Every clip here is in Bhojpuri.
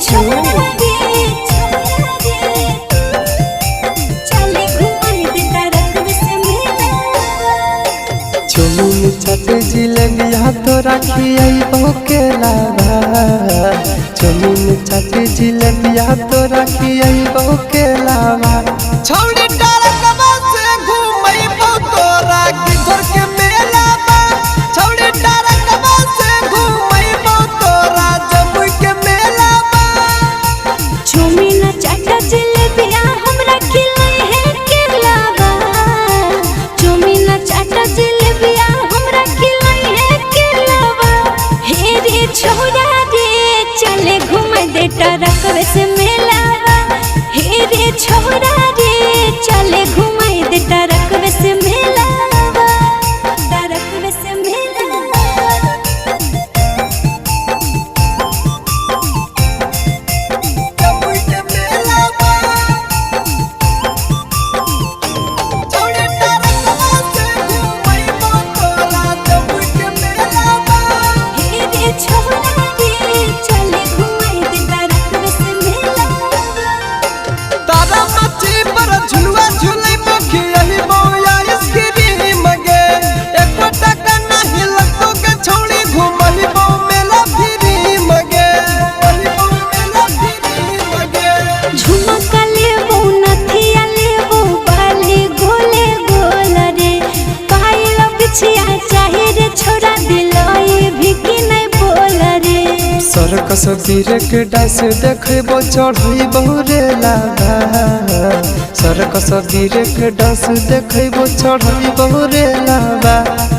छोरा रे चले घुमाई दे तारक से मेला। चुमुन चाट जिलेबिया तोरा खियाइबो केलावा, चुमुन चाट जिलेबिया तोरा खियाइबो केलावा। छौड़ी तारकवा से घुमाइबो तोरा किधर के मेलावा, छौड़ी तारकवा से घुमाइबो तोरा जमुई के मेलावा। चुमुन चाट जिलेबिया हमरा खिलाई है केलावा, चुमुन चाट जिलेबिया हमरा खिलाई है केलावा। हे रे छोरा रे चले घुमाई दे तारक से मेलावा, हे रे छोरा रे चले घुमाई दे तारक से मेलावा, तारक से मेलावा। जमुई के मेलावा, छौड़ी तारकवा से घुमाइबो तोरा जमुई के मेलावा। हे रे छोरा रे चले घुमाई दे तारक से मेलावा। तारा मच्छी पर झुलवा झुलैबो खियाइबो आइसक्रीम गे, एको टका नहीं लगतो के छौड़ी घुमाइबो मेला फ्री मगे, घुमाइबो मेला फ्री मगे। झुमका लेबो नथिया लेबो बाली गोले गोल रे, पायल बिछिया चाहे रे छोरा दिलोई भी कि नहीं बोल रे। सर्कस वीर के डांस देखबो चढ़ैबो रे लावा, सर्कस वीर के डांस देखबो चढ़ैबो रे लावा।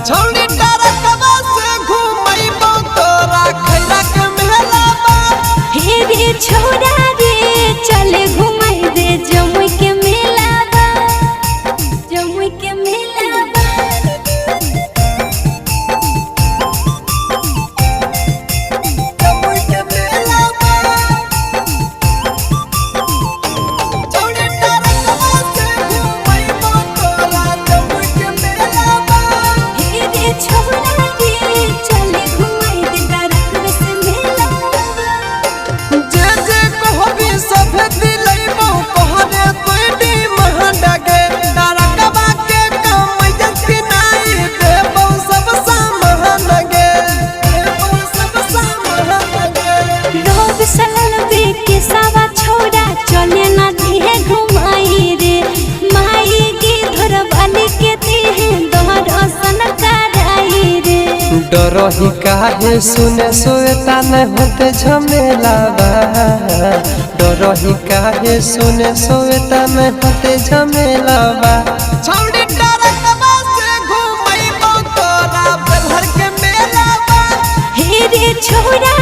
छौड़ी तारकवा से घुमाइबो तोरा खैरा के मेलावा। हे रे छोरा रे चले घुमाई दे जमुई के मेलावा, जमुई के मेलावा। जमुई के मेलावा, छौड़ी तारकवा से घुमाइबो तोरा जमुई के मेलावा। हे रे छोरा रे चले घुमाई दे तारक से मेलावा। जे जे कहबी सब दिलैबो कहरे तोड़ी महंडगे, तारकवा के कमाई जति नाई देबो सब सामान गे, देबो सब सामान गे। रोब सलल बे के सावा छोरा चले ना दिहे घुमाई रे, माई की धर वाली के दिहे दर्शन कराई रे। डरही काहे सुने सोता न होते झमेलावा, डरही काहे सुने सोता न होते झमेलावा। छौड़ी तारकवा से घुमाइबो तोरा बेलहर के मेलावा। हे रे छोरा